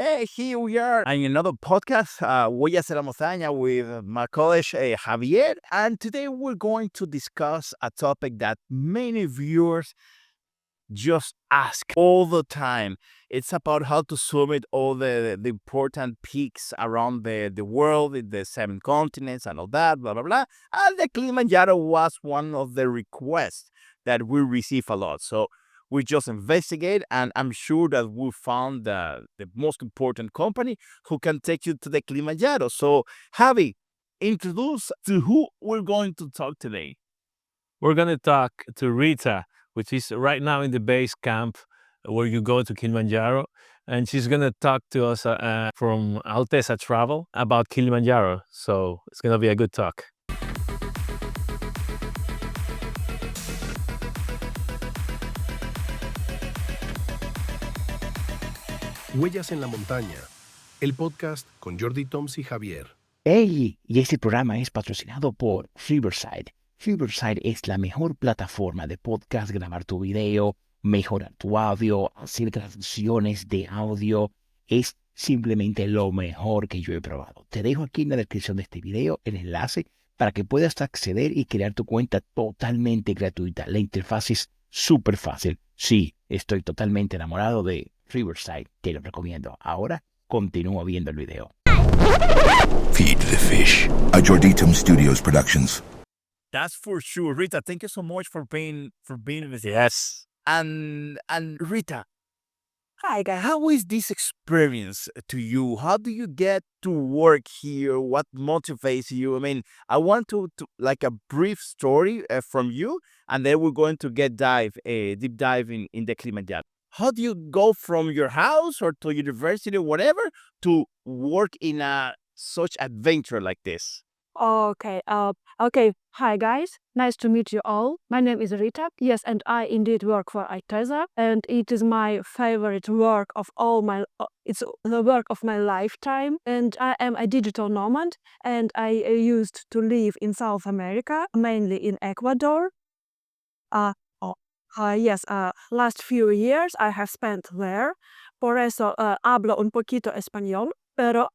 Hey, here we are in another podcast, Huellas de la Montaña, with my colleague Javier. And today we're going to discuss a topic that many viewers just ask all the time. It's about how to summit all the important peaks around the world, in the 7 continents, and all that, blah, blah, blah. And the Kilimanjaro was one of the requests that we receive a lot. So we just investigate, and I'm sure that we found the most important company who can take you to the Kilimanjaro. So, Javi, introduce to who we're going to talk today. We're going to talk to Rita, which is right now in the base camp where you go to Kilimanjaro. And she's going to talk to us from Altezza Travel about Kilimanjaro. So it's going to be a good talk. Huellas en la Montaña, el podcast con Jorditoms y Javier. Hey, y este programa es patrocinado por Riverside. Riverside es la mejor plataforma de podcast, grabar tu video, mejorar tu audio, hacer transmisiones de audio. Es simplemente lo mejor que yo he probado. Te dejo aquí en la descripción de este video el enlace para que puedas acceder y crear tu cuenta totalmente gratuita. La interfaz es súper fácil. Sí, estoy totalmente enamorado de Riverside. Te lo recomiendo. Ahora continúo viendo el video. Feed the Fish, a Jorditoms Studios Productions. That's for sure, Rita. Thank you so much for being with us. Yes. And Rita, hi guys. How is this experience to you? How do you get to work here? What motivates you? I mean, I want to like a brief story from you, and then we're going to deep dive in the Kilimanjaro. How do you go from your house or to university or whatever to work in such adventure like this? Okay. Hi guys. Nice to meet you all. My name is Rita. Yes, and I indeed work for Altezza, and it is my favorite work of all my. It's the work of my lifetime, and I am a digital nomad, and I used to live in South America, mainly in Ecuador. Yes. Last few years I have spent there. Por eso hablo un poquito español, pero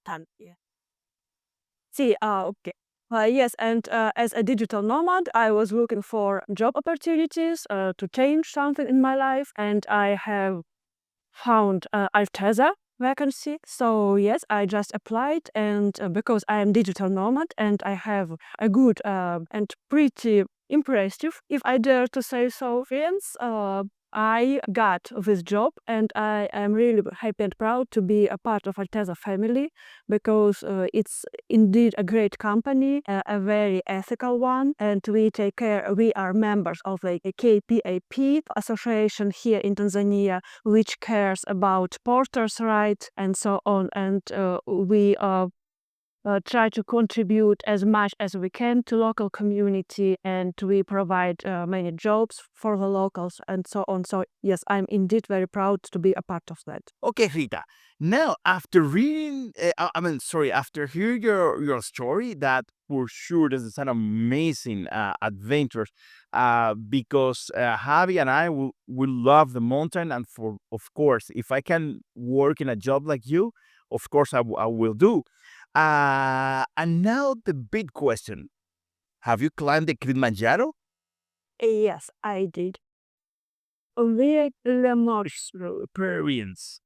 tan. Yeah. Sí, okay. Yes, and as a digital nomad, I was looking for job opportunities to change something in my life, and I have found Altezza vacancy. So yes, I just applied, and because I am digital nomad and I have a good and pretty impressive, if I dare to say so, friends, I got this job, and I am really happy and proud to be a part of Altezza family, because it's indeed a great company, a very ethical one, and we are members of the KPAP association here in Tanzania, which cares about porters' rights and so on, and we try to contribute as much as we can to local community, and we provide many jobs for the locals and so on. So yes, I'm indeed very proud to be a part of that. Okay, Rita. Now, after reading, after hearing your story, that for sure this is an amazing adventure. Because Javi and I we love the mountain, and of course, if I can work in a job like you, of course I will do. And now the big question: have you climbed the Kilimanjaro? Yes, I did. Very much. Experience.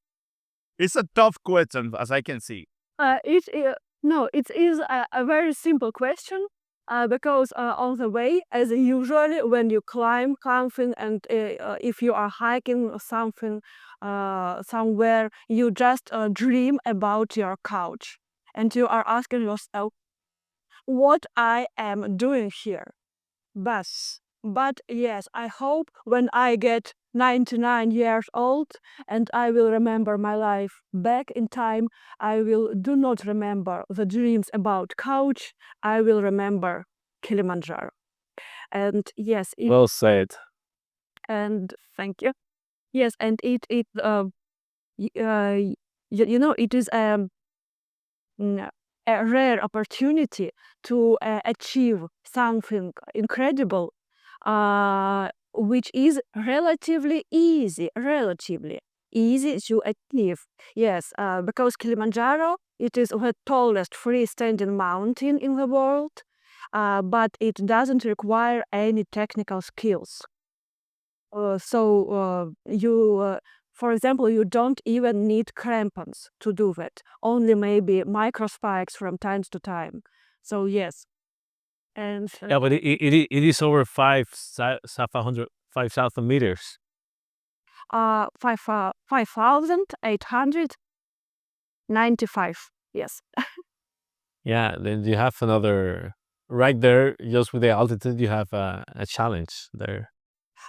It's a tough question, as I can see. It is a very simple question, because on the way, as usually when you climb something, and if you are hiking something somewhere, you just dream about your couch, and you are asking yourself, what I am doing here. But yes, I hope when I get 99 years old and I will remember my life back in time, I will do not remember the dreams about couch. I will remember Kilimanjaro. And yes, Well said. and thank you. Yes, and it it is a rare opportunity to achieve something incredible, which is relatively easy. easy to achieve. Yes, because Kilimanjaro, it is the tallest freestanding mountain in the world, but it doesn't require any technical skills. For example, you don't even need crampons to do that. Only maybe micro spikes from time to time. So yes, and Yeah, but it is over 5,000 meters. 5,895. Yes. Yeah, then you have another right there. Just with the altitude, you have a challenge there.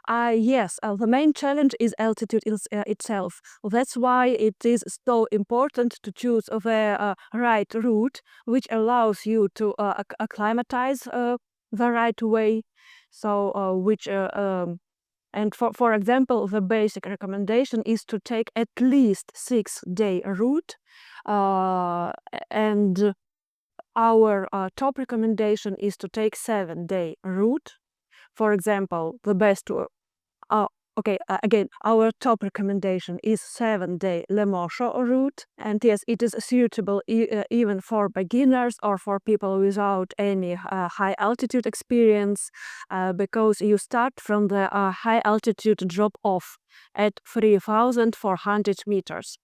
Yes, the main challenge is altitude itself. That's why it is so important to choose the right route, which allows you to acclimatize the right way. And for example, the basic recommendation is to take at least 6-day route, and our top recommendation is to take 7-day route. For example, again, our top recommendation is 7-day mejor route, and yes, it is suitable even for beginners or for people without any high altitude experience, because you start from the high altitude drop off at 3,400 meters,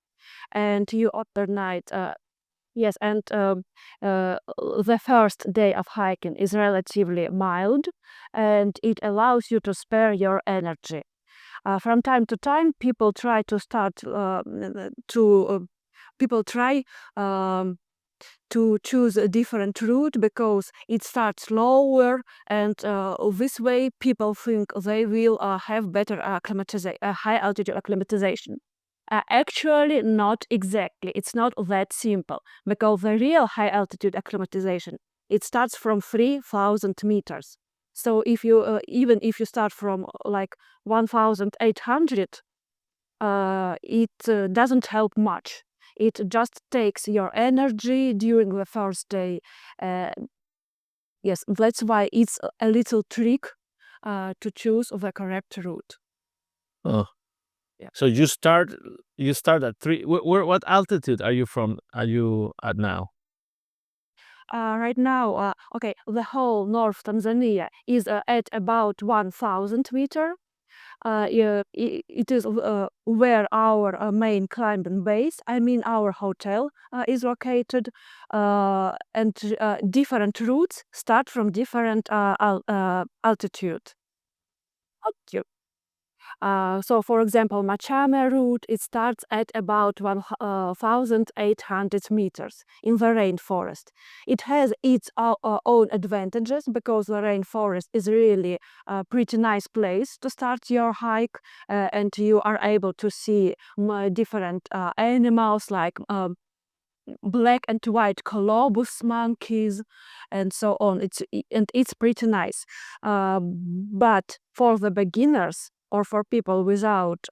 and you alternate. Yes, and the first day of hiking is relatively mild, and it allows you to spare your energy. From time to time, people try to choose a different route because it starts lower, and this way people think they will have better high altitude acclimatization. Actually, not exactly. It's not that simple, because the real high altitude acclimatization, it starts from 3,000 meters. So if you even if you start from like 1,800, it doesn't help much. It just takes your energy during the first day. Yes, that's why it's a little trick to choose the correct route. Oh, Yeah. so you start at three. What altitude are you from? Are you at now? Right now, the whole North Tanzania is at about 1,000 meter. Yeah, it is where our main climbing base, I mean our hotel, is located, and different routes start from different altitude. So, for example, Machame route, it starts at about 1,800 meters in the rainforest. It has its own advantages because the rainforest is really a pretty nice place to start your hike, and you are able to see different animals like black and white colobus monkeys and so on. It's pretty nice. But for the beginners or for people without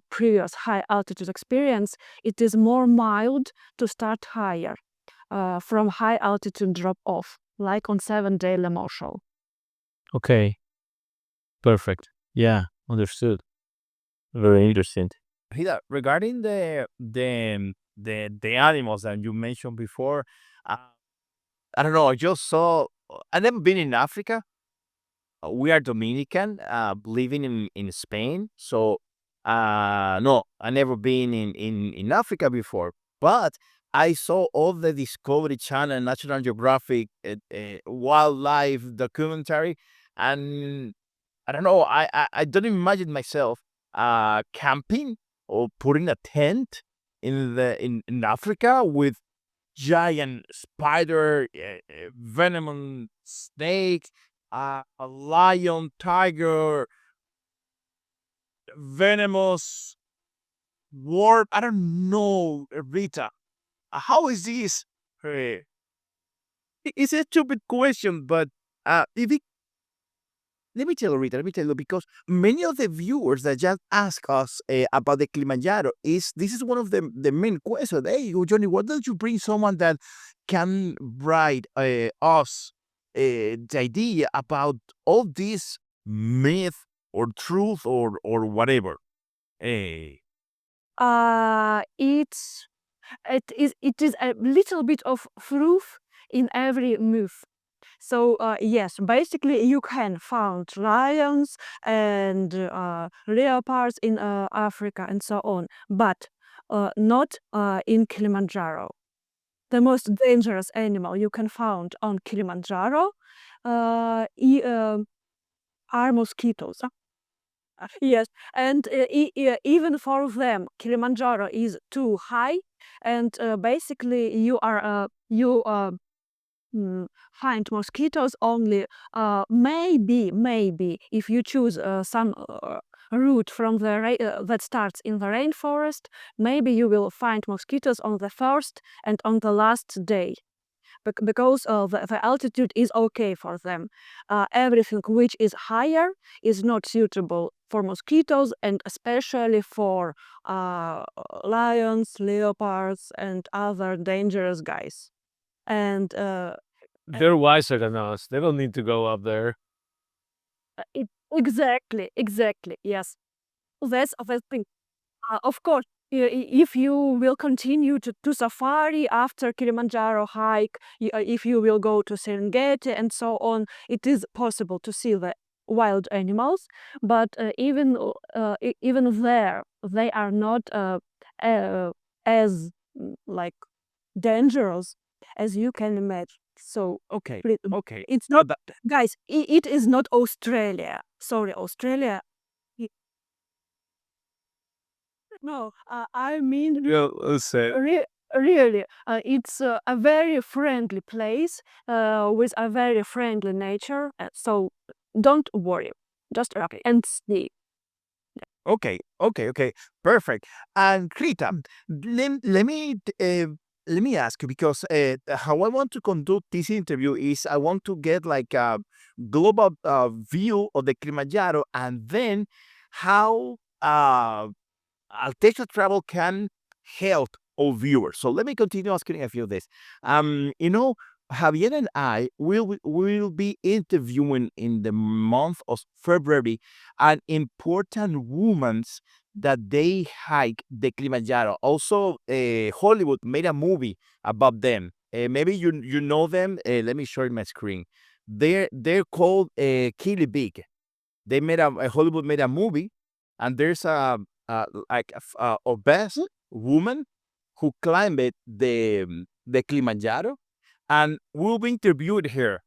previous high altitude experience, it is more mild to start higher from high altitude drop off, like on 7-day Lemosho. Okay, perfect. Yeah, understood. Very interesting. Rita, regarding the animals that you mentioned before, uh, I don't know. I just saw. I've never been in Africa. We are Dominican, living in Spain. So, no, I never been in Africa before. But I saw all the Discovery Channel, National Geographic, wildlife documentary, and I don't know. I don't imagine myself camping or putting a tent in Africa with giant spider, venomous snake, a lion, tiger, venomous warp. I don't know, Rita. How is this? It's a stupid question, but if it let me tell you, Rita, let me tell you, because many of the viewers that just ask us about the Kilimanjaro this is one of the main questions. Hey, Johnny, why don't you bring someone that can write us the idea about all this myth or truth or whatever? It is a little bit of proof in every move. So yes, basically you can find lions and leopards in Africa and so on, but not in Kilimanjaro. The most dangerous animal you can find on Kilimanjaro are mosquitoes. Yes, and even for them, Kilimanjaro is too high, and basically you find mosquitoes only maybe if you choose some route from that starts in the rainforest, maybe you will find mosquitoes on the first and on the last day because the altitude is okay for them. Everything which is higher is not suitable for mosquitoes, and especially for lions, leopards, and other dangerous guys. And They're wiser than us. They don't need to go up there. exactly, yes. That's the thing. Of course, if you will continue to safari after Kilimanjaro hike, if you will go to Serengeti and so on, it is possible to see the wild animals. But even there, they are not as like dangerous as you can imagine. So Okay. it's not, But guys. It is not Australia. Sorry, Australia. No, I mean Yeah, let's say. really, it's a very friendly place with a very friendly nature. So don't worry, just and see. okay. Perfect. And Rita, let me ask you, because how I want to conduct this interview is I want to get like a global view of the Kilimanjaro, and then how Altezza Travel can help our viewers. So let me continue asking a few of this. Javier and I will be interviewing in the month of February an important women that they hike the Kilimanjaro. Also, Hollywood made a movie about them. Maybe you know them. Let me show you my screen. They're called Kili Big. They made Hollywood made a movie, and there's like a obese woman who climbed the Kilimanjaro, and we'll be interviewed here.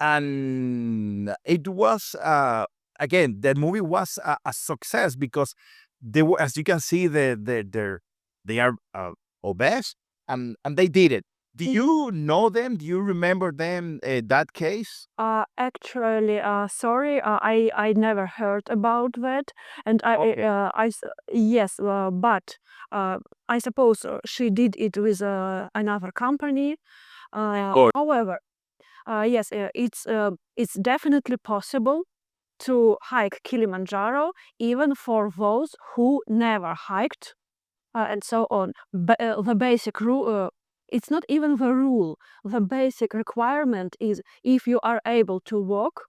And it was again, the movie was a success because they were, as you can see, they are obese, and they did it. Do you know them? Do you remember them? That case? Actually, sorry, I never heard about that, and yes, but I suppose she did it with another company. Or- However, yes, it's definitely possible to hike Kilimanjaro, even for those who never hiked, and so on. But the basic rule, it's not even the rule. The basic requirement is if you are able to walk,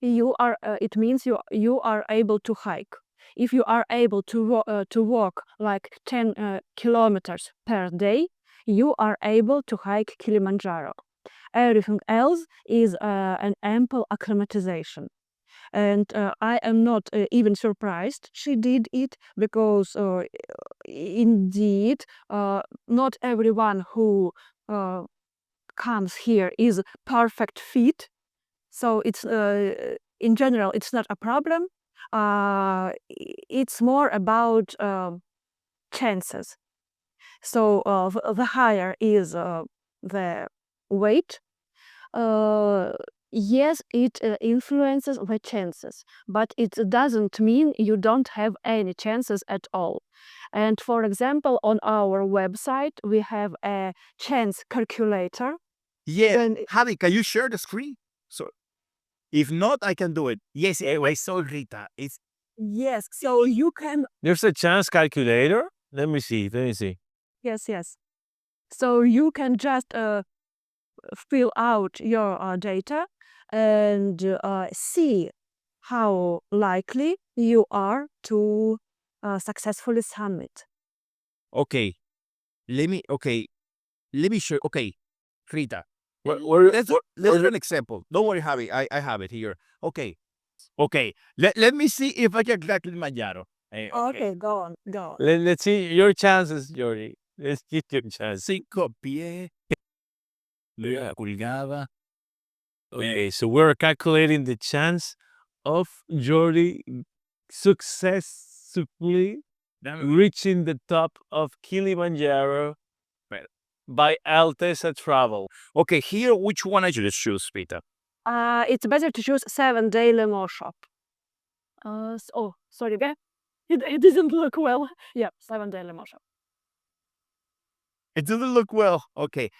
it means you are able to hike. If you are able to walk like 10 kilometers per day, you are able to hike Kilimanjaro. Everything else is an ample acclimatization. And I am not even surprised she did it, because indeed not everyone who comes here is perfect fit. So it's in general it's not a problem. It's more about chances. So the higher is the weight, yes, it influences the chances, but it doesn't mean you don't have any chances at all. And for example, on our website, we have a chance calculator. Yeah. Then Javi, can you share the screen? So if not, I can do it. Yes, I saw Rita. It's yes, so you can There's a chance calculator. Let me see. yes. So you can just fill out your data and see how likely you are to successfully summit. Okay, let me show. Okay, Rita, let's do an example. Don't worry, Javi. I have it here. Okay. Let me see if I can crack Kilimanjaro. Okay, go on. Let's see your chances, Jordi. Let's get your chances. 5 pies. La pulgada. Okay, so we're calculating the chance of Jordi successfully reaching the top of Kilimanjaro by Altezza Travel. Okay, here, which one I should choose, Peter? It's better to choose 7-day limo shop. Sorry, again. It doesn't look well. Yeah, 7-day limo shop. It doesn't look well. Okay.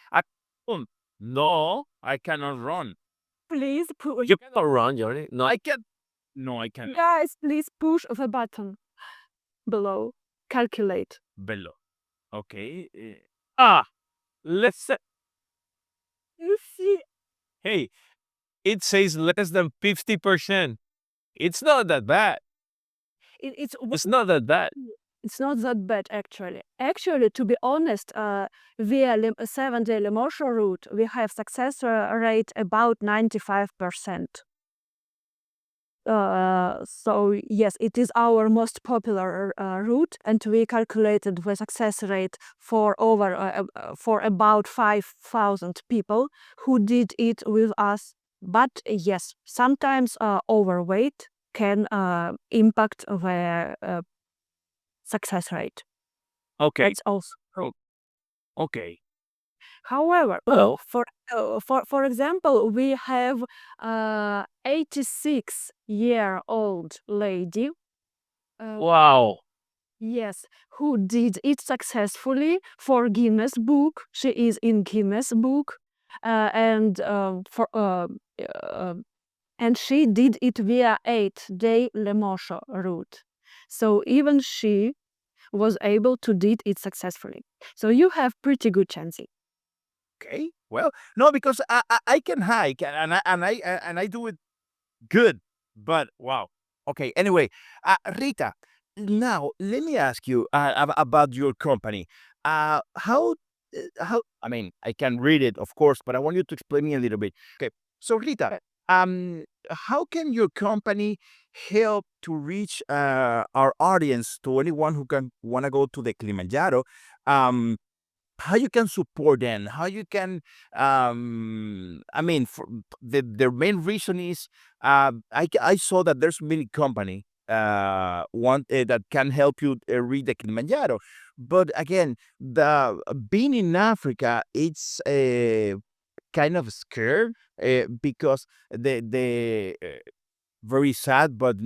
No, I cannot run. Please push. You cannot run, Jordi. No, I can't. No, I can't. Guys, please push the button below. Calculate. Below. Okay. let's say, You see, hey, it says less than 50%. It's not that bad. it's It's not that bad. It's not that bad, actually. Actually, to be honest, via 7-day Lemosho route, we have success rate about 95%. So yes, it is our most popular route, and we calculated the success rate for for about 5,000 people who did it with us. But yes, sometimes overweight can impact the success rate. Okay. That's also. Okay. However, Well, for example, we have 86-year-old lady. Wow. Yes, who did it successfully for Guinness Book. She is in Guinness Book, and she did it via 8-day Lemosho route. So even she was able to did it successfully. So you have pretty good chances. Okay. Well, no, because I can hike and I do it good. But wow. Okay. Anyway, Rita, now let me ask you about your company. How? I mean, I can read it, of course, but I want you to explain me a little bit. Okay. So, Rita, how can your company help to reach our audience, to anyone who can want to go to the Kilimanjaro? How you can support them, how you can I mean, for their main reason is I saw that there's many company that can help you read the Kilimanjaro, but again, the being in Africa, it's kind of scared because the very sad, but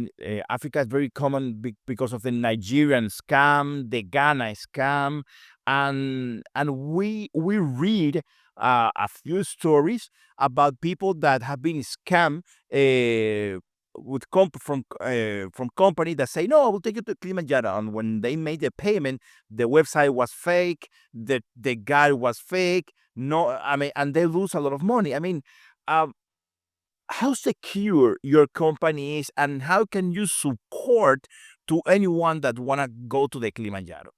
Africa is very common because of the Nigerian scam, the Ghana scam, and we read a few stories about people that have been scammed from company that say, no, I will take you to Kilimanjaro, and when they made the payment, the website was fake, the guy was fake. No, I mean, and they lose a lot of money. I mean, how secure your company is, and how can you support to anyone that want to go to the Kilimanjaro?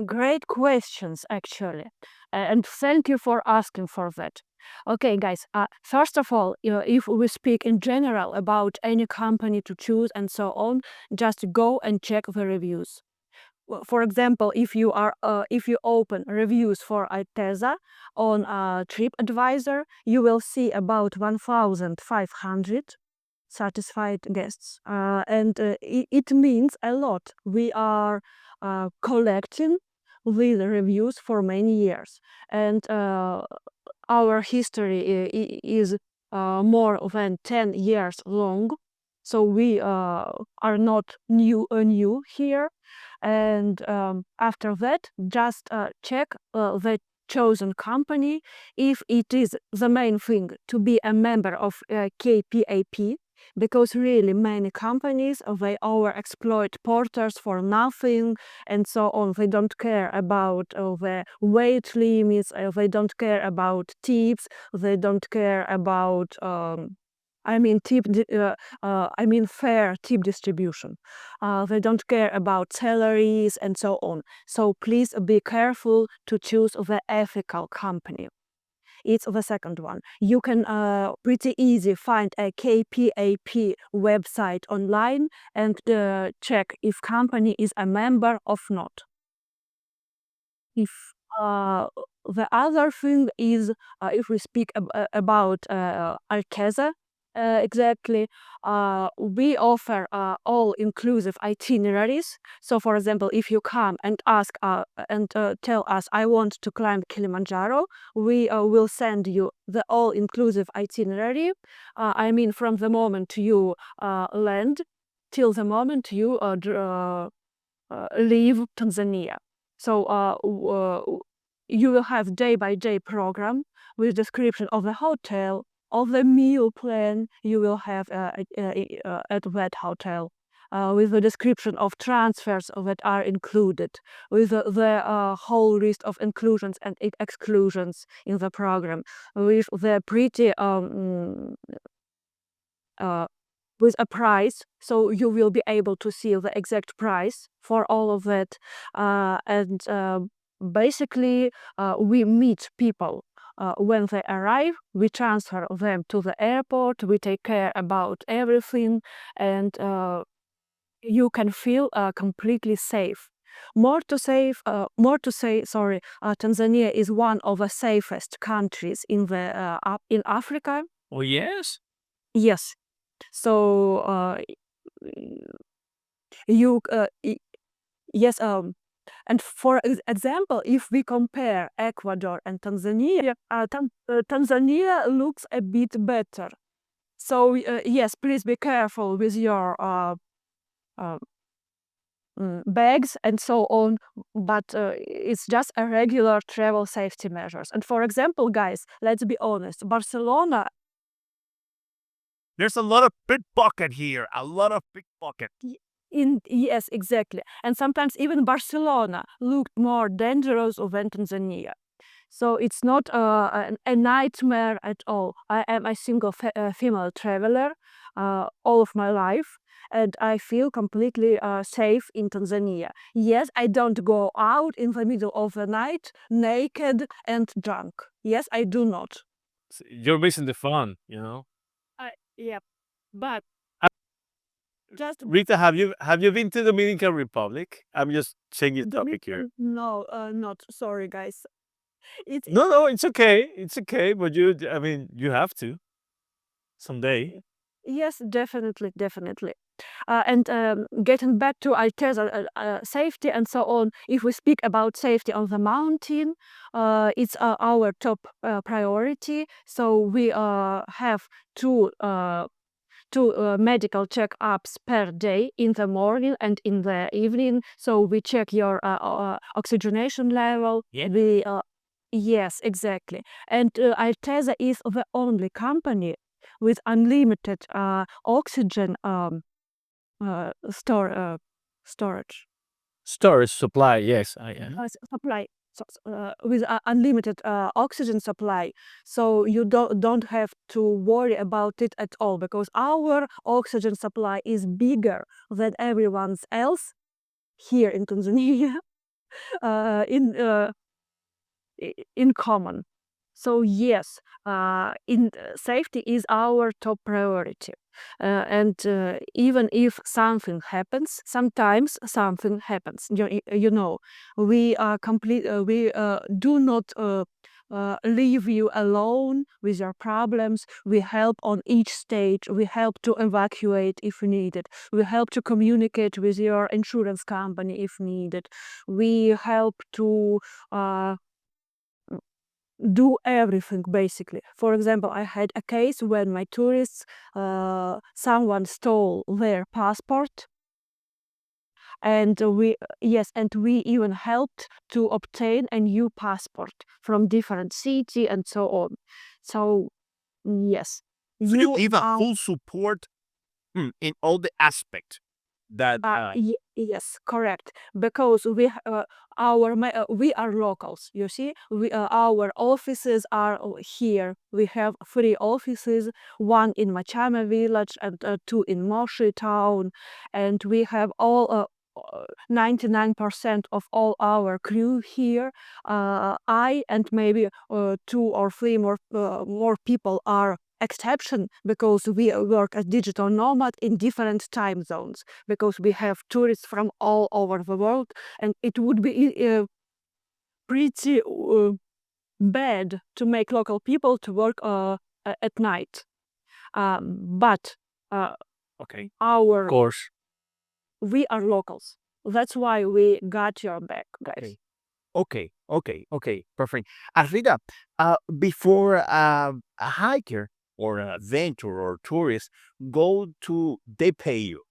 Great questions, actually. And thank you for asking for that. Okay, guys, first of all, if we speak in general about any company to choose and so on, just go and check the reviews. For example, if you open reviews for Altezza on TripAdvisor, you will see about 1,500 satisfied guests, and it means a lot. We are collecting these reviews for many years, and our history is more than 10 years long. So we are not new here. And after that, just check the chosen company, if it is the main thing to be a member of KPAP, because really many companies, they overexploit porters for nothing and so on. They don't care about the weight limits, they don't care about tips, they don't care about I mean fair tip distribution. They don't care about salaries and so on. So please be careful to choose the ethical company. It's the second one. You can pretty easy find a KPAP website online and check if company is a member or not. If the other thing is, if we speak about Altezza, exactly, we offer all-inclusive itineraries. So, for example, if you come and ask and tell us, I want to climb Kilimanjaro, we will send you the all-inclusive itinerary. I mean, from the moment you land till the moment you leave Tanzania. So you will have day-by-day program with description of the hotel, of the meal plan you will have at that hotel, with the description of transfers that are included, with the whole list of inclusions and exclusions in the program, with the pretty with a price, so you will be able to see the exact price for all of that. And basically, we meet people when they arrive, we transfer them to the airport, we take care about everything, and you can feel completely safe. More to say, Tanzania is one of the safest countries in Africa. Oh, yes? Yes. So you yes, and for example, if we compare Ecuador and Tanzania, Tanzania looks a bit better. So yes, please be careful with your bags and so on, but it's just a regular travel safety measures. And for example, guys, let's be honest, Barcelona. There's a lot of pickpocket here. A lot of pickpocket. Yes, exactly. And sometimes even Barcelona looked more dangerous than Tanzania. So it's not a nightmare at all. I am a single female traveler all of my life, and I feel completely safe in Tanzania. Yes, I don't go out in the middle of the night naked and drunk. Yes, I do not. You're missing the fun, you know? Yeah, but just Rita, have you been to Dominican Republic? I'm just changing topic here. no, not sorry, guys. It's No, it's okay. It's okay, but I mean, you have to someday. yes, definitely, definitely. And getting back to Altezza safety and so on, if we speak about safety on the mountain, it's our top priority. So we have two medical checkups per day, in the morning and in the evening. So we check your oxygenation level. Yeah. Yes, exactly. And Altezza is the only company with unlimited oxygen storage Storage supply, yes. supply. With unlimited oxygen supply, so you don't have to worry about it at all, because our oxygen supply is bigger than everyone's else here in Tanzania in common. So yes, in safety is our top priority, and even if something happens, sometimes something happens. You know, we do not leave you alone with your problems. We help on each stage. We help to evacuate if needed. We help to communicate with your insurance company if needed. We help to do everything basically. For example, I had a case when my tourists, someone stole their passport, and we even helped to obtain a new passport from different city and so on. So yes, So you give a full support in all the aspect. that Yes, correct. Because we are locals. You see, our offices are here. We have 3 offices, one in Machame village and 2 in Moshi town, and we have all 99% of all our crew here. I and maybe 2 or 3 more people are exception because we work as digital nomad in different time zones, because we have tourists from all over the world, and it would be pretty bad to make local people to work at night. But Okay. our Of course. we are locals. That's why we got your back, guys. Okay, perfect. Rita, before a hiker or an adventurer or tourist they pay you,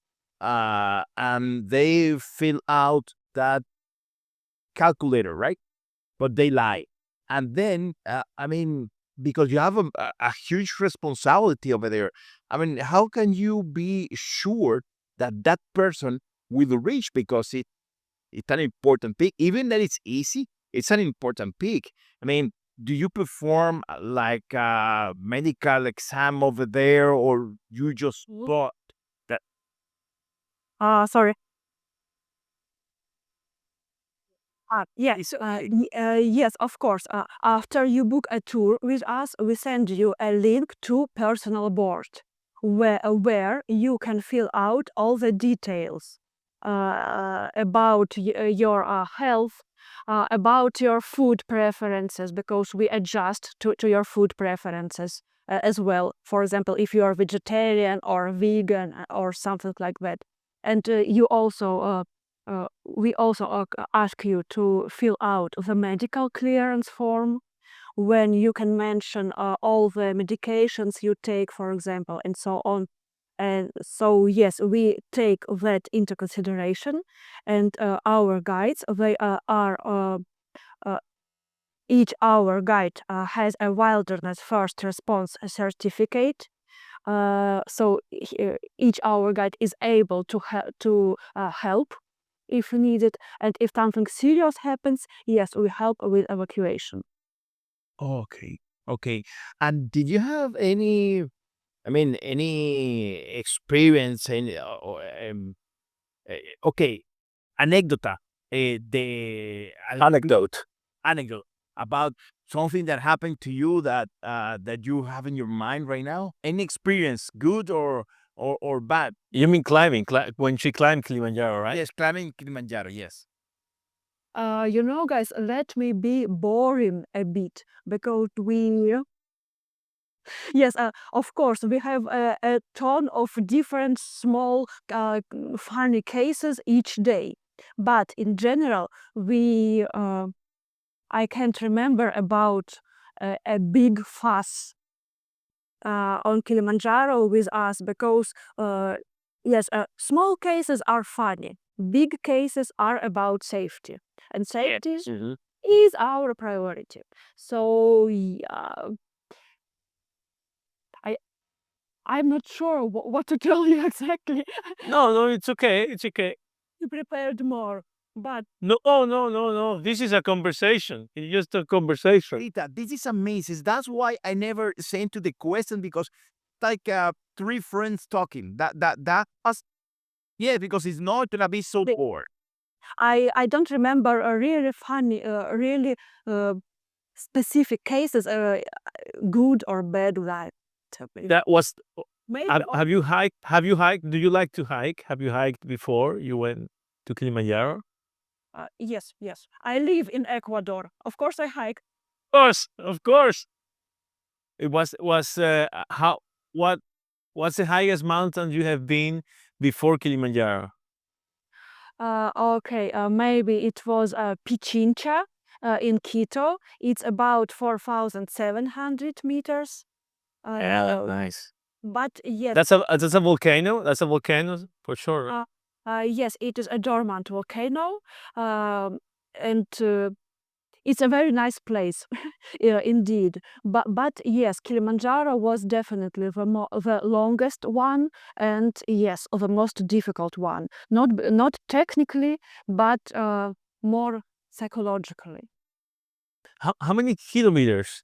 and they fill out that calculator, right? But they lie, and then I mean, because you have a huge responsibility over there. I mean, how can you be sure that that person will reach? Because it's an important peak. Even that it's easy, it's an important peak. I mean, do you perform like a medical exam over there, or you just bought that? Sorry. Yes, yes, of course. After you book a tour with us, we send you a link to personal board where you can fill out all the details about your health, about your food preferences, because we adjust to your food preferences as well. For example, if you are vegetarian or vegan or something like that. And we also ask you to fill out the medical clearance form, when you can mention all the medications you take, for example, and so on. And so, yes, we take that into consideration. And our guides, they each our guide has a wilderness first response certificate. So each our guide is able to help if needed, and if something serious happens, yes, we help with evacuation. Okay. And did you have any, I mean, any experience in, okay, anecdota, anecdote about something that happened to you that you have in your mind right now? Any experience, good or bad? You mean climbing? When she climbed Kilimanjaro, right? Yes, climbing Kilimanjaro. Yes. Guys, let me be boring a bit, because yes, of course, we have a ton of different small funny cases each day. But in general, I can't remember about a big fuss on Kilimanjaro with us, because yes, small cases are funny. Big cases are about safety, and safety is our priority. So yeah, I'm not sure what to tell you exactly. No, it's okay. It's okay. You prepared more, but No. This is a conversation. It's just a conversation. Rita, this is amazing. That's why I never sent to the question, because like 3 friends talking. That was, yeah, because it's not gonna be so bored. I don't remember a really funny, really specific cases, good or bad. That was. Maybe Have you hiked? Have you hiked? Do you like to hike? Have you hiked before you went to Kilimanjaro? yes. I live in Ecuador. Of course, I hike. Of course. It was how what's the highest mountain you have been before Kilimanjaro? Okay, maybe it was Pichincha in Quito. It's about 4,700 meters. Yeah, nice. But yes, That's a volcano. That's a volcano for sure. yes, it is a dormant volcano, and It's a very nice place, indeed. But yes, Kilimanjaro was definitely the longest one, and yes, the most difficult one. Not technically, but more psychologically. How many kilometers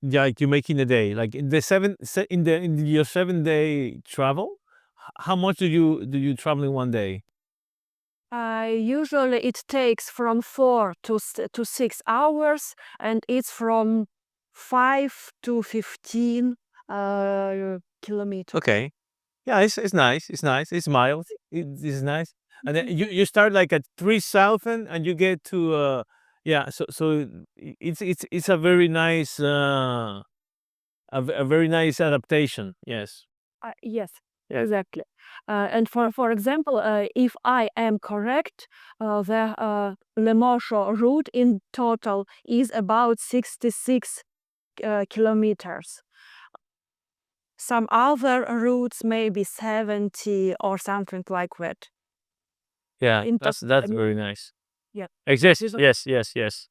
like you make in a day? Like in your 7-day travel, how much do you travel in one day? Usually it takes from 4 to 6 hours, and it's from 5 to 15 kilometers. Okay. Yeah, it's nice. It's nice. It's mild. It's nice. And then you start like at 3,000 and you get to yeah. So it's a very nice a very nice adaptation. Yes. Yes, Yes. exactly. And for example, if I am correct, the Le Mans route in total is about 66 kilometers. Some other routes may be 70 or something like that. Yeah. In That's I mean, very nice. yeah, Exactly. this is Yes.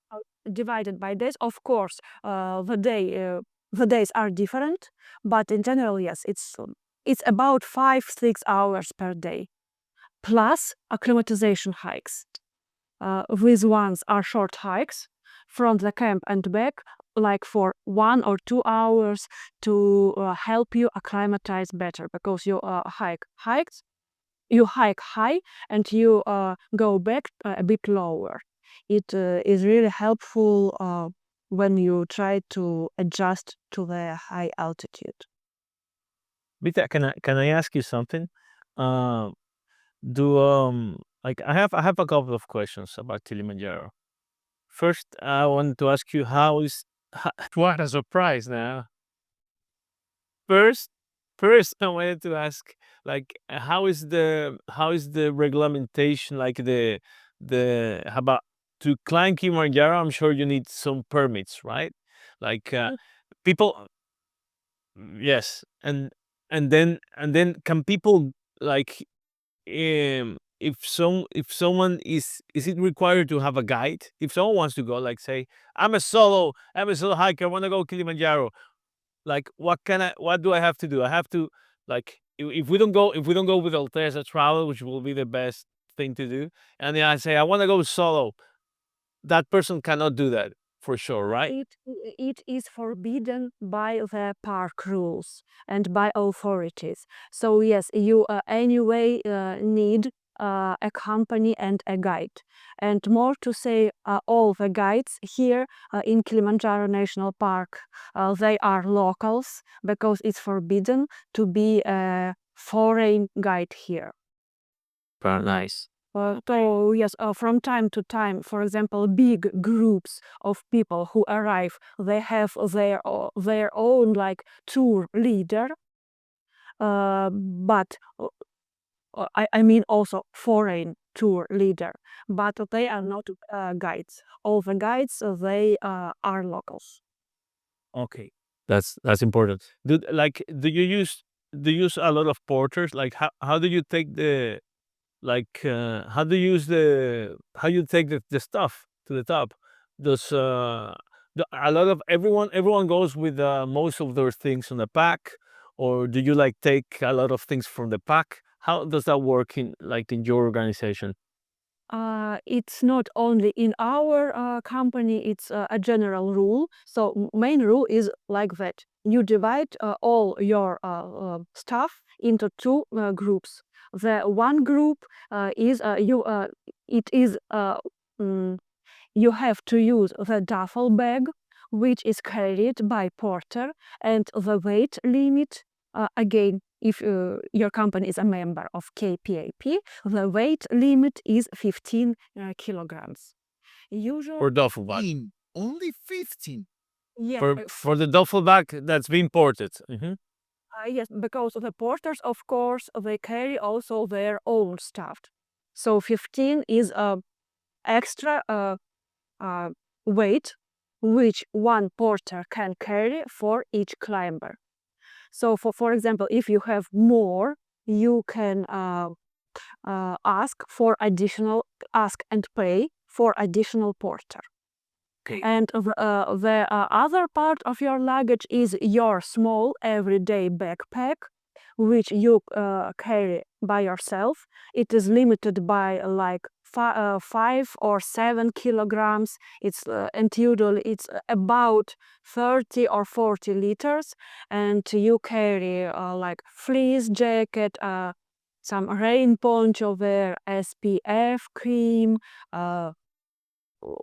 divided by days. Of course, the days are different, but in general, yes, it's about 5-6 hours per day, plus acclimatization hikes. These ones are short hikes from the camp and back, like for 1 or 2 hours to help you acclimatize better, because you you hike high and you go back a bit lower. It is really helpful when you try to adjust to the high altitude. Rita, can I ask you something? Um, do like I have a couple of questions about Kilimanjaro. First, I want to ask you what a surprise now. First, I wanted to ask like how is the regulation like the how about to climb Kilimanjaro? I'm sure you need some permits, right? Like people, yes, and then can people like if someone is it required to have a guide if someone wants to go like say I'm a solo hiker I want to go Kilimanjaro like what do I have to do I have to like if we don't go with Altezza Travel which will be the best thing to do and then I say I want to go solo that person cannot do that for sure right It is forbidden by the park rules and by authorities. So yes, you anyway need a company and a guide. And more to say, all the guides here in Kilimanjaro National Park, they are locals because it's forbidden to be a foreign guide here. very nice So yes, from time to time, for example, big groups of people who arrive, they have their own like tour leader, but I mean also foreign tour leader, but they are not guides. All the guides they are locals. okay that's important do you use a lot of porters like how do you take the like how do you use how you take the stuff to the top does a lot of everyone goes with most of their things on the pack or do you like take a lot of things from the pack how does that work in like in your organization It's not only in our company, it's a general rule. So main rule is like that. You divide all your stuff into two groups. The one group is you have to use the duffel bag, which is carried by porter, and the weight limit, again, if your company is a member of KPAP, the weight limit is 15 kilograms. Usually, for duffel bag Only 15. yeah, for the duffel bag that's been ported yes, because the porters, of course, they carry also their own stuff. So 15 is extra weight which one porter can carry for each climber. So for example, if you have more, you can ask and pay for additional porter. Okay. And the other part of your luggage is your small everyday backpack, which you carry by yourself. It is limited by like 5 or 7 kilograms. And usually it's about 30 or 40 liters, and you carry like fleece jacket, some rain poncho there, SPF cream,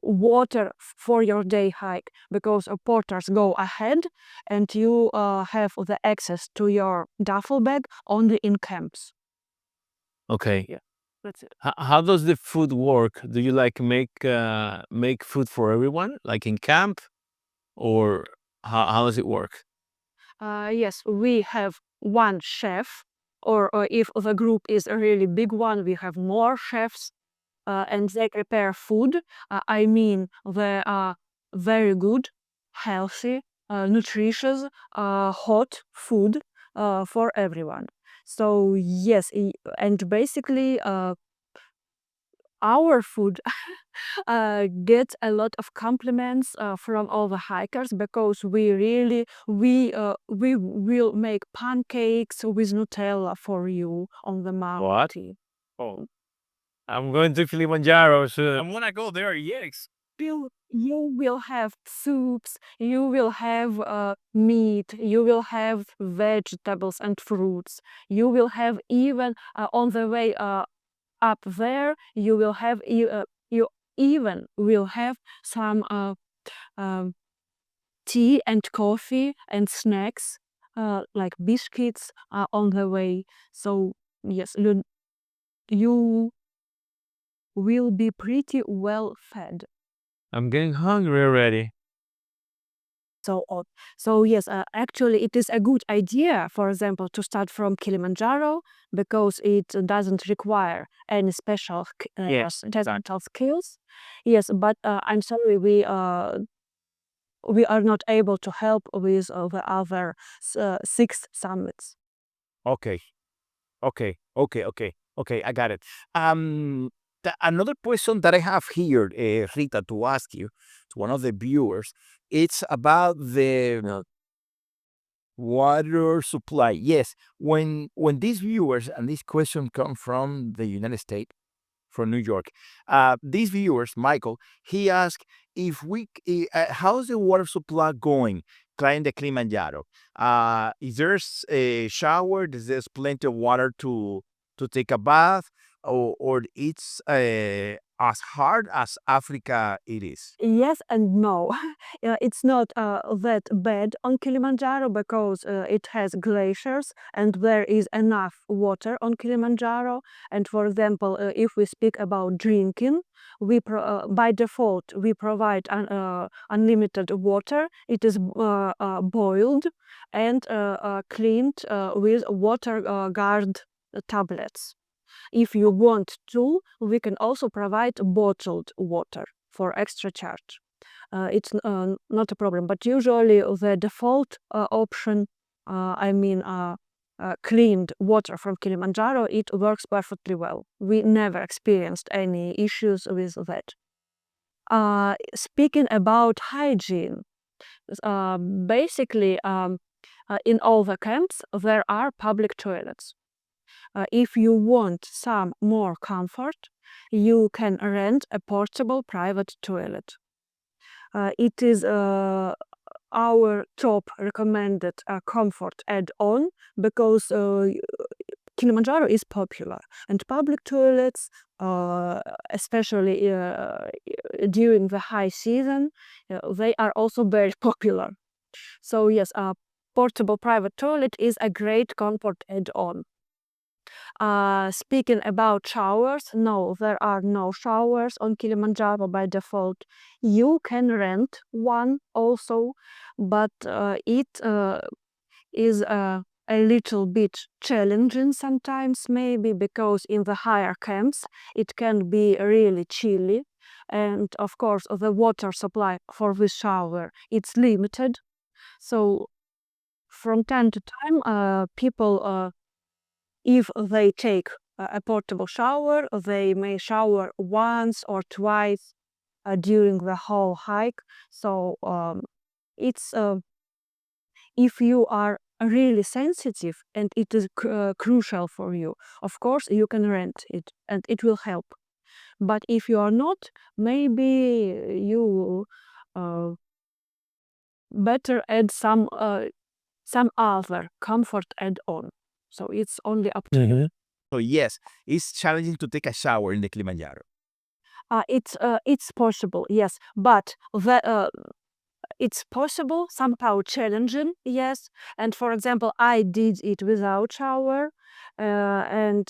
water for your day hike, because porters go ahead and you have the access to your duffel bag only in camps. Okay. Yeah, that's it. How does the food work? Do you like make food for everyone, like in camp, or how does it work? Yes, we have one chef, or if the group is a really big one, we have more chefs, and they prepare food. I mean, they are very good, healthy, nutritious, hot food for everyone. So yes, and basically our food gets a lot of compliments from all the hikers, because we will make pancakes with Nutella for you on the mountain. Oh, I'm going to Kilimanjaro soon. I want to go there. Yes. You will have soups, you will have meat, you will have vegetables and fruits, you will have even on the way up there, you will have you even will have some um, tea and coffee and snacks, like biscuits, on the way. So yes, you will be pretty well fed. I'm getting hungry already. So yes, actually it is a good idea, for example, to start from Kilimanjaro, because it doesn't require any special Yes, technical skills. Yes, but I'm sorry, we are not able to help with the other 6 summits. Okay, okay. I got it. Another question that I have here, Rita, to ask you, to one of the viewers, it's about the water supply. Yes, when these viewers and this question come from the United States, from New York, these viewers, Michael, he asked if how's the water supply going climbing the Kilimanjaro? Is there a shower? Is there plenty of water to take a bath, or it's as hard as Africa it is? Yes and no. It's not that bad on Kilimanjaro, because it has glaciers and there is enough water on Kilimanjaro. And for example, if we speak about drinking, by default we provide unlimited water. It is boiled and cleaned with water guard tablets. If you want to, we can also provide bottled water for extra charge. It's not a problem, but usually the default option, cleaned water from Kilimanjaro, it works perfectly well. We never experienced any issues with that. Speaking about hygiene, basically, in all the camps, there are public toilets. If you want some more comfort, you can rent a portable private toilet. It is our top recommended comfort add-on, because Kilimanjaro is popular, and public toilets, especially during the high season, they are also very popular. So yes, a portable private toilet is a great comfort add-on. Speaking about showers, no, there are no showers on Kilimanjaro by default. You can rent one also, but it is a little bit challenging sometimes, maybe because in the higher camps it can be really chilly, and of course the water supply for this shower it's limited. So from time to time, people, if they take a portable shower, they may shower once or twice during the whole hike. So it's if you are really sensitive and it is crucial for you, of course you can rent it and it will help. But if you are not, maybe you better add some other comfort add-on. So it's only up to So yes, it's challenging to take a shower in the Kilimanjaro. it's possible, yes, but it's possible, somehow challenging, yes. And for example, I did it without shower, and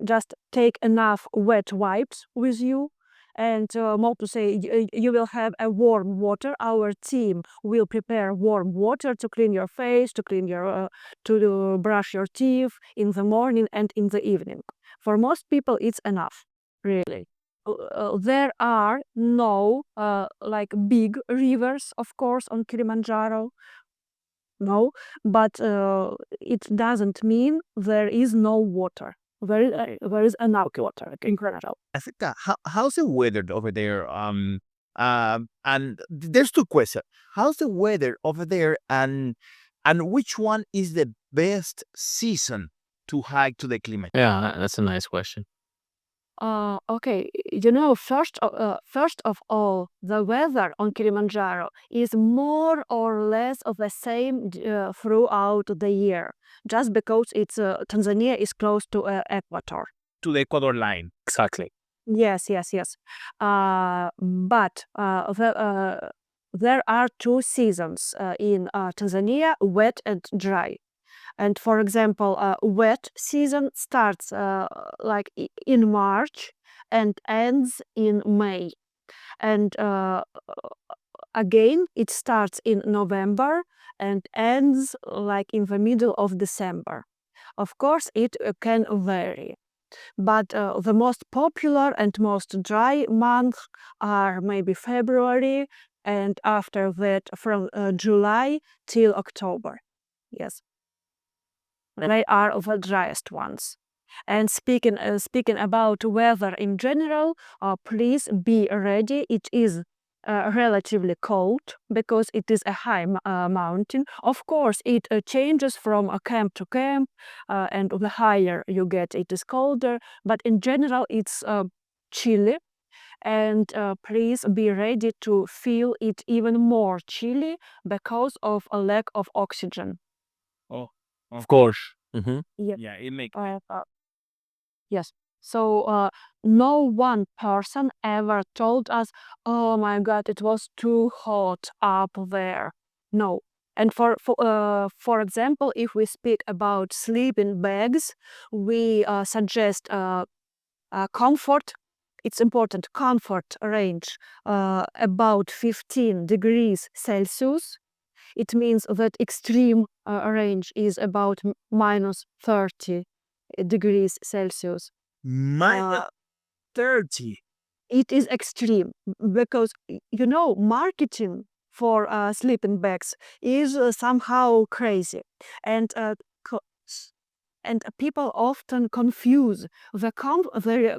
just take enough wet wipes with you. And more to say, you will have a warm water. Our team will prepare warm water to clean your face, to clean your, to brush your teeth in the morning and in the evening. For most people, it's enough, really. There are no like big rivers, of course, on Kilimanjaro. No, but it doesn't mean there is no water. There is enough water in general. I think how's the weather over there? And there's two questions. How's the weather over there, and which one is the best season to hike to the Kilimanjaro? Yeah, that's a nice question. Okay, first of all, the weather on Kilimanjaro is more or less of the same throughout the year, just because it's Tanzania is close to equator. To the Ecuador line. Exactly. Yes. But there are two seasons in Tanzania, wet and dry. And for example, wet season starts like in March and ends in May. And again, it starts in November and ends like in the middle of December. Of course, it can vary. But the most popular and most dry months are maybe February, and after that from July till October. Yes. They are the driest ones. And speaking about weather in general, please be ready. It is relatively cold because it is a high mountain. Of course, it changes from camp to camp, and the higher you get, it is colder. But in general, it's chilly. And please be ready to feel it even more chilly because of a lack of oxygen. Oh, Of course. Mm-hmm. yeah, it makes. Yes. So no one person ever told us, "Oh my God, it was too hot up there." No. And for example, if we speak about sleeping bags, we suggest comfort. It's important. Comfort range about 15 degrees Celsius. It means that extreme range is about minus 30 degrees Celsius. Minus 30. It is extreme because, marketing for sleeping bags is somehow crazy. And people often confuse the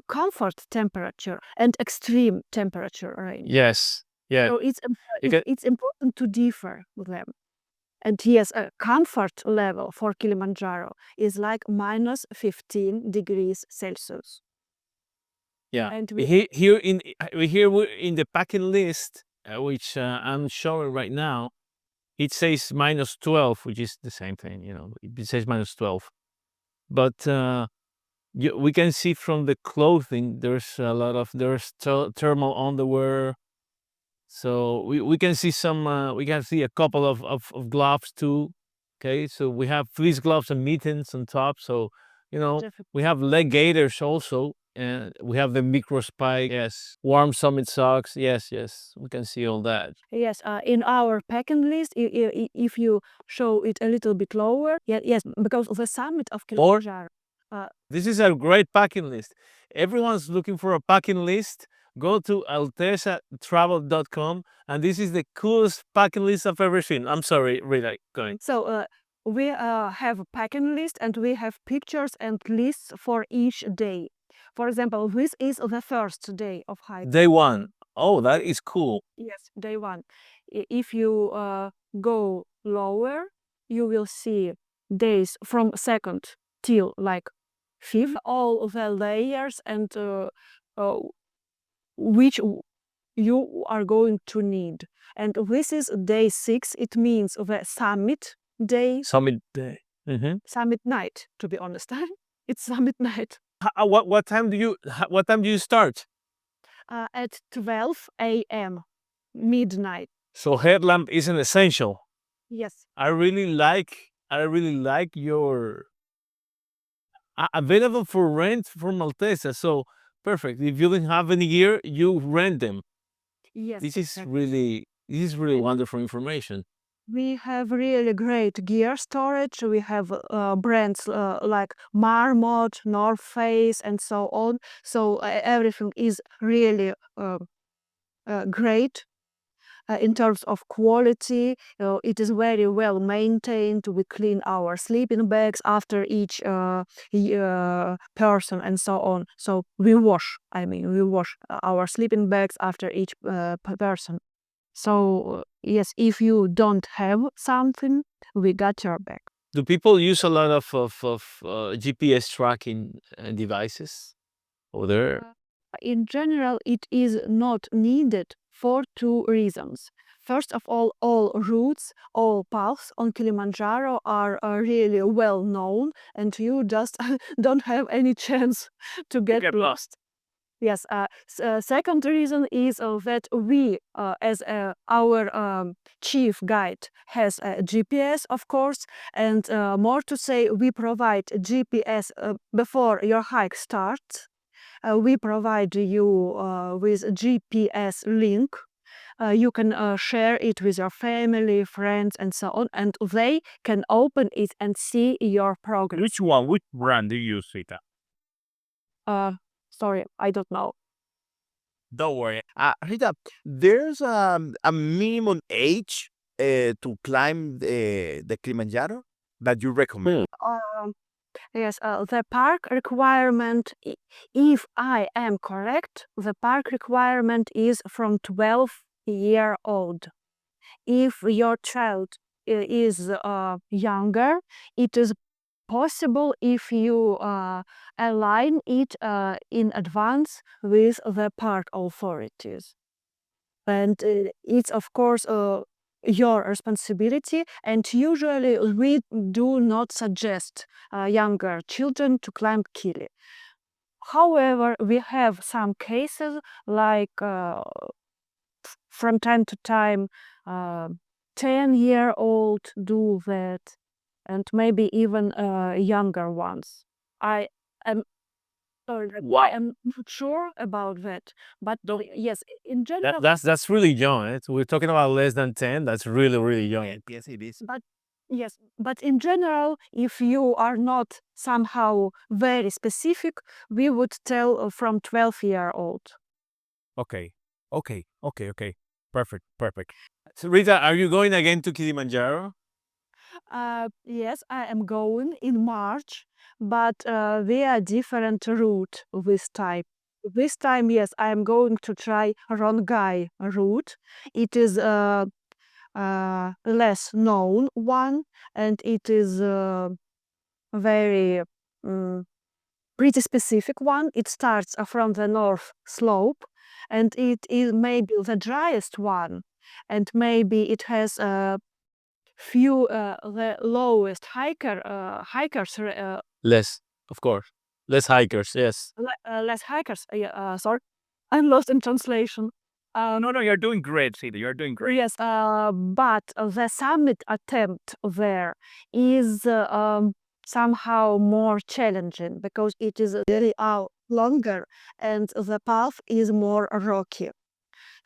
comfort temperature and extreme temperature range. Yes. Yeah. So You can- it's important to differ with them. And yes, a comfort level for Kilimanjaro is like minus 15 degrees Celsius. Yeah. And Here in the packing list, which I'm showing right now, it says minus 12, which is the same thing. It says minus 12. But we can see from the clothing, there's thermal underwear. So we can see a couple of gloves too. Okay, so we have fleece gloves and mittens on top. So we have leg gaiters also, and we have the micro spike. Yes, warm summit socks. Yes, we can see all that. yes, in our packing list, if you show it a little bit lower, yes, because the summit of Kilimanjaro. This is a great packing list. Everyone's looking for a packing list. Go to altezzatravel.com, and this is the coolest packing list I've ever seen. I'm sorry, Rita, going. So we have a packing list, and we have pictures and lists for each day. For example, this is the first day of hiking. Day one. Oh, that is cool. Yes, day one. If you go lower, you will see days from second till like fifth, all the layers and which you are going to need. And this is day 6. It means the summit day, Summit day. Mm-hmm. summit night, to be honest. It's summit night. What time do you start? At 12 a.m. midnight. So headlamp is an essential. Yes. I really like your available for rent from Altezza. So perfect. If you don't have any gear, you rent them. Yes. This is exactly. really wonderful information. We have really great gear storage. We have brands like Marmot, North Face, and so on. So everything is really great in terms of quality. It is very well maintained. We clean our sleeping bags after each person and so on. So we wash our sleeping bags after each person. So yes, if you don't have something, we got your back. Do people use a lot of GPS tracking devices over there? In general, it is not needed for 2 reasons. First of all routes, all paths on Kilimanjaro are really well known, and you just don't have any chance to get lost. Yes. Second reason is that we, as our chief guide, has a GPS, of course, and more to say, we provide GPS before your hike starts. We provide you with a GPS link. You can share it with your family, friends, and so on, and they can open it and see your progress. Which brand do you use, Rita? Sorry, I don't know. Don't worry. Rita, there's a minimum age to climb the Kilimanjaro that you recommend. Yes, the park requirement, if I am correct, the park requirement is from 12-year-old. If your child is younger, it is possible if you align it in advance with the park authorities. And it's, of course, your responsibility. And usually we do not suggest younger children to climb Kili. However, we have some cases like from time to time 10-year-old do that, and maybe even younger ones. I am I am not sure about that, but yes, in general. That's really young. Eh? We're talking about less than 10. That's really young. Yes, it is. But yes, but in general, if you are not somehow very specific, we would tell from 12-year-old. Okay. Perfect. So Rita, are you going again to Kilimanjaro? Yes, I am going in March, but via different route this time. This time, yes, I am going to try Rongai route. It is less known one, and it is very pretty specific one. It starts from the north slope, and it is maybe the driest one, and maybe it has few the lowest hikers. Less, of course. Less hikers, yes. Less hikers. Sorry, I'm lost in translation. No, you're doing great, Rita. You're doing great. Yes, but the summit attempt there is somehow more challenging because it is very longer and the path is more rocky.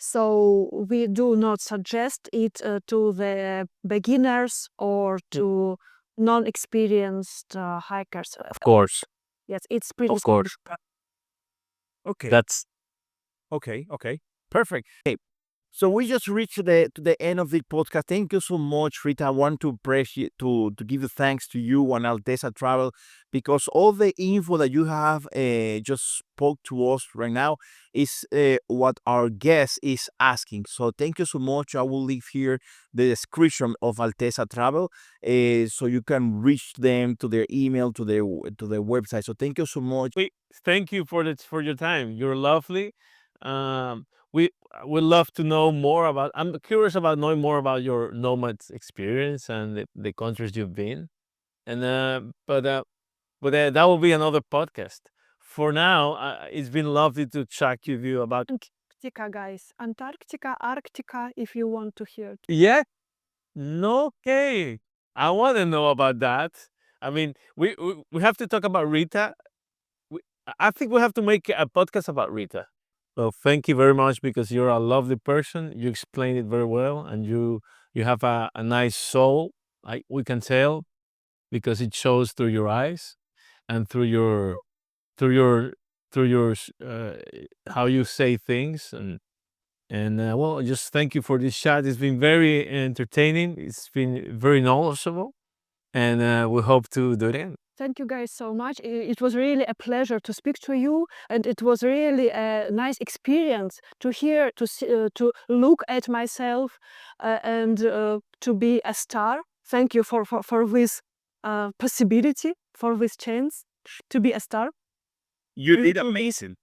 So we do not suggest it to the beginners or to non-experienced hikers. Of course. Yes, it's pretty. Of course. Okay. That's Okay. Perfect. Hey, So we just reached to the end of the podcast. Thank you so much, Rita. I want to appreciate to give the thanks to you and Altezza Travel because all the info that you have just spoke to us right now is what our guest is asking. So thank you so much. I will leave here the description of Altezza Travel, so you can reach them to their email, to their website. So thank you so much. Thank you for your time. You're lovely. We would love to know more about. I'm curious about knowing more about your nomad experience and the countries you've been. And but that will be another podcast. For now, it's been lovely to chat with you about. Antarctica, guys. Antarctica, Arctica, if you want to hear. Yeah, no, okay. I want to know about that. I mean, we have to talk about Rita. I think we have to make a podcast about Rita. Well, thank you very much because you're a lovely person. You explained it very well, and you have a nice soul. We can tell because it shows through your eyes and through your how you say things and well, just thank you for this chat. It's been very entertaining. It's been very knowledgeable, and we hope to do it again. Thank you guys so much. It was really a pleasure to speak to you, and it was really a nice experience to hear, to look at myself, and to be a star. Thank you for this possibility, for this chance to be a star. You did amazing.